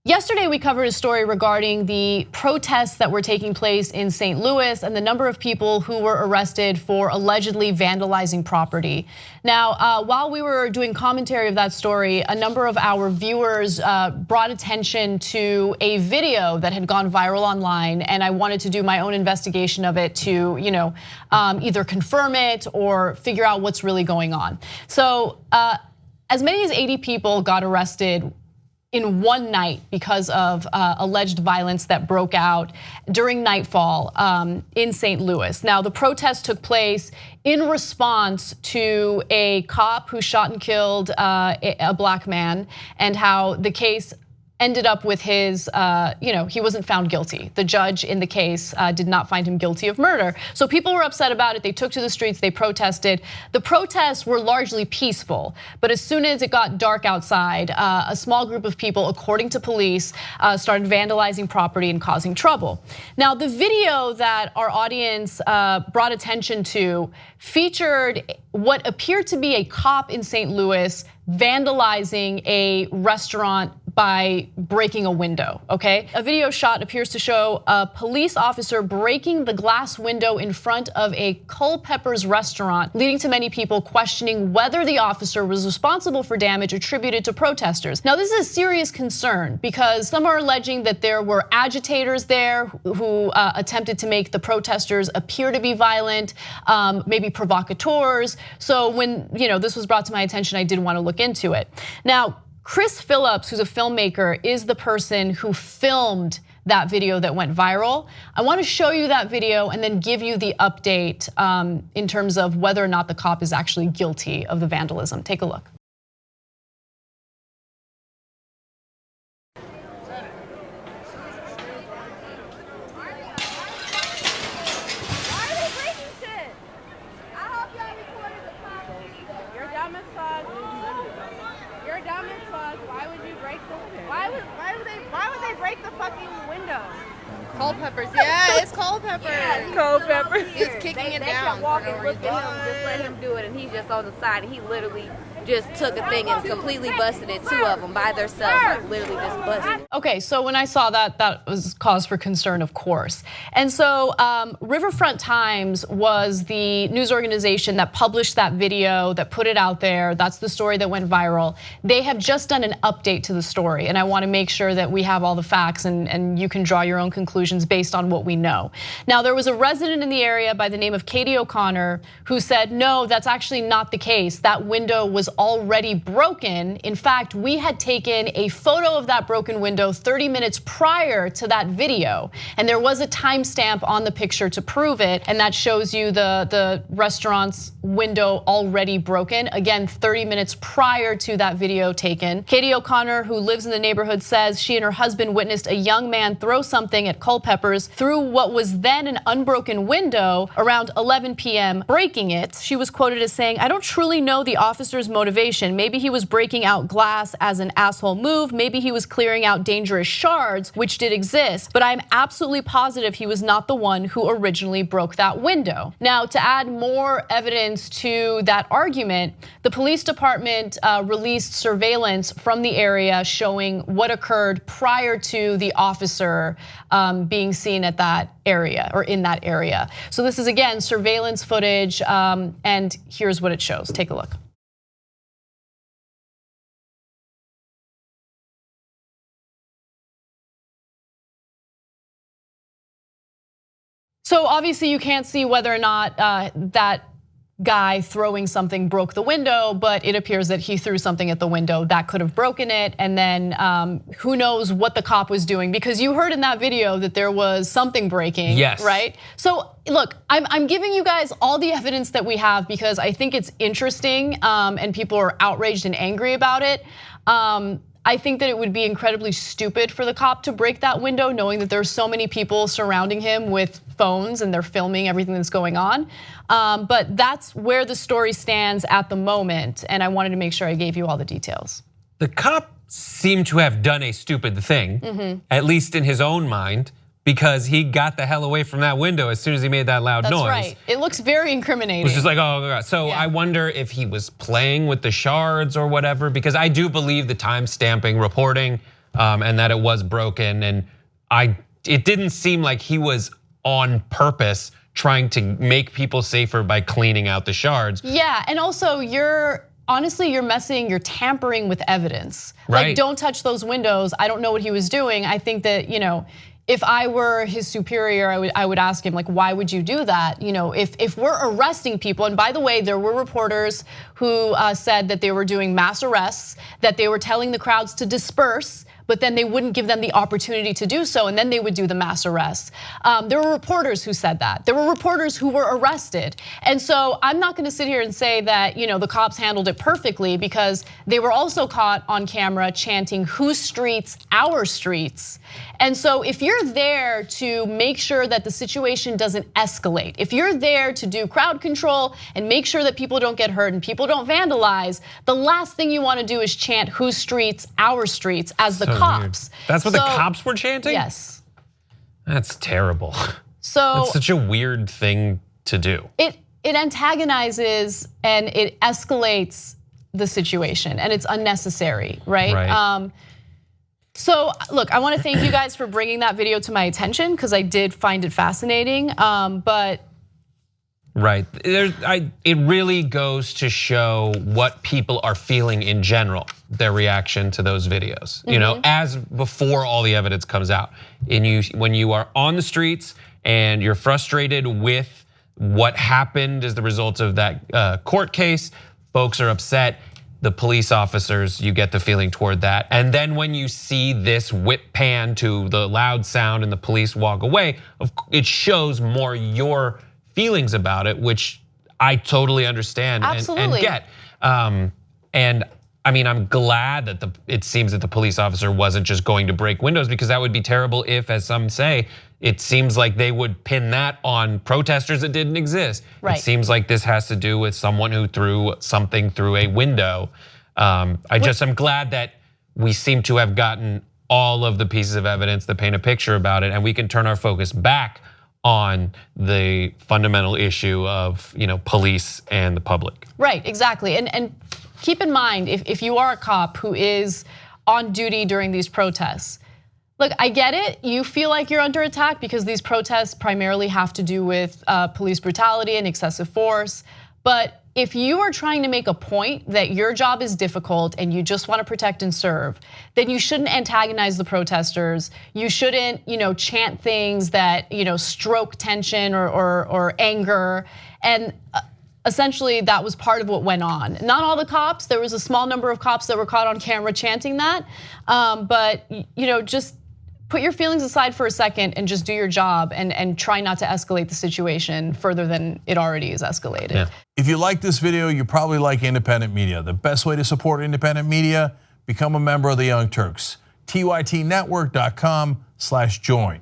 Yesterday, we covered a story regarding the protests that were taking place in St. Louis and the number of people who were arrested for allegedly vandalizing property. Now, while we were doing commentary of that story, a number of our viewers brought attention to a video that had gone viral online, and I wanted to do my own investigation of it to, either confirm it or figure out what's really going on. So, as many as 80 people got arrested in one night because of alleged violence that broke out during nightfall in St. Louis. Now, the protest took place in response to a cop who shot and killed a black man, and how the case ended up with his, he wasn't found guilty. The judge in the case did not find him guilty of murder. So people were upset about it. They took to the streets, they protested. The protests were largely peaceful, but as soon as it got dark outside, a small group of people, according to police, started vandalizing property and causing trouble. Now, the video that our audience brought attention to featured what appeared to be a cop in St. Louis vandalizing a restaurant by breaking a window, okay? A video shot appears to show a police officer breaking the glass window in front of a Culpepper's restaurant, leading to many people questioning whether the officer was responsible for damage attributed to protesters. Now, this is a serious concern because some are alleging that there were agitators there who attempted to make the protesters appear to be violent, maybe provocateurs. So when this was brought to my attention, I did want to look into it. Now, Chris Phillips, who's a filmmaker, is the person who filmed that video that went viral. I want to show you that video and then give you the update in terms of whether or not the cop is actually guilty of the vandalism. Take a look. Why would they break the fucking window? Culpeppers, yeah, it's Culpepper. Yeah, Culpepper. He's kicking it they down. Kept walking, looked at him, just let him do it, and he's just on the side. And he literally just took a thing and completely busted it. Two of them by themselves, like literally just busted. Okay, so when I saw that, that was cause for concern, of course. And so Riverfront Times was the news organization that published that video, that put it out there. That's the story that went viral. They have just done an update to the story, and I want to make sure that we have all the facts and you can draw your own conclusions based on what we know. Now, there was a resident in the area by the name of Katie O'Connor who said, no, that's actually not the case. That window was already broken. In fact, we had taken a photo of that broken window 30 minutes prior to that video, and there was a timestamp on the picture to prove it, and that shows you the restaurant's window already broken. Again, 30 minutes prior to that video taken. Katie O'Connor, who lives in the neighborhood, says she and her husband witnessed a young man throw something at Culpepper's through what was then an unbroken window around 11 p.m., breaking it. She was quoted as saying, "I don't truly know the officer's motivation. Maybe he was breaking out glass as an asshole move. Maybe he was clearing out dangerous shards, which did exist. But I'm absolutely positive he was not the one who originally broke that window." Now, to add more evidence to that argument, the police department released surveillance from the area showing what occurred prior to the officer being seen at that area or in that area. So this is, again, surveillance footage, and here's what it shows. Take a look. So obviously you can't see whether or not that guy throwing something broke the window, but it appears that he threw something at the window that could have broken it. And then who knows what the cop was doing, because you heard in that video that there was something breaking, yes, right? So look, I'm giving you guys all the evidence that we have because I think it's interesting and people are outraged and angry about it. I think that it would be incredibly stupid for the cop to break that window, knowing that there's so many people surrounding him with phones and they're filming everything that's going on. But that's where the story stands at the moment, and I wanted to make sure I gave you all the details. The cop seemed to have done a stupid thing, at least in his own mind, because he got the hell away from that window as soon as he made that loud noise. That's right. It looks very incriminating. It was just like, oh God. So yeah. I wonder if he was playing with the shards or whatever, because I do believe the time stamping reporting and that it was broken. And it didn't seem like he was on purpose trying to make people safer by cleaning out the shards. Yeah, and also honestly, you're tampering with evidence. Right. Like, don't touch those windows. I don't know what he was doing. I think that, if I were his superior, I would ask him, like, why would you do that? If we're arresting people, and by the way, there were reporters who said that they were doing mass arrests, that they were telling the crowds to disperse, but then they wouldn't give them the opportunity to do so, and then they would do the mass arrests. There were reporters who said that. There were reporters who were arrested. And so I'm not gonna sit here and say that the cops handled it perfectly, because they were also caught on camera chanting, "Whose streets? Our streets." And so if you're there to make sure that the situation doesn't escalate, if you're there to do crowd control and make sure that people don't get hurt and people don't vandalize, the last thing you wanna do is chant, "Whose streets? Our streets," as the cops. Weird. That's what the cops were chanting? Yes. That's terrible. So that's such a weird thing to do. It antagonizes and it escalates the situation, and it's unnecessary, right? Right. So look, I want to thank you guys for bringing that video to my attention, because I did find it fascinating. But right, it really goes to show what people are feeling in general, their reaction to those videos. As before all the evidence comes out, and when you are on the streets and you're frustrated with what happened as the result of that court case, folks are upset. The police officers, you get the feeling toward that. And then when you see this whip pan to the loud sound and the police walk away, it shows more your feelings about it, which I totally understand and get. And I mean, I'm glad that it seems that the police officer wasn't just going to break windows, because that would be terrible if, as some say, it seems like they would pin that on protesters that didn't exist. Right. It seems like this has to do with someone who threw something through a window. I'm glad that we seem to have gotten all of the pieces of evidence that paint a picture about it, and we can turn our focus back on the fundamental issue of police and the public. Right, exactly. And keep in mind, if you are a cop who is on duty during these protests, look, I get it. You feel like you're under attack because these protests primarily have to do with police brutality and excessive force. But if you are trying to make a point that your job is difficult and you just want to protect and serve, then you shouldn't antagonize the protesters. You shouldn't, chant things that, stroke tension or anger. And essentially, that was part of what went on. Not all the cops. There was a small number of cops that were caught on camera chanting that. But just put your feelings aside for a second and just do your job and try not to escalate the situation further than it already is escalated. Yeah. If you like this video, you probably like independent media. The best way to support independent media, become a member of the Young Turks. TYTnetwork.com/join.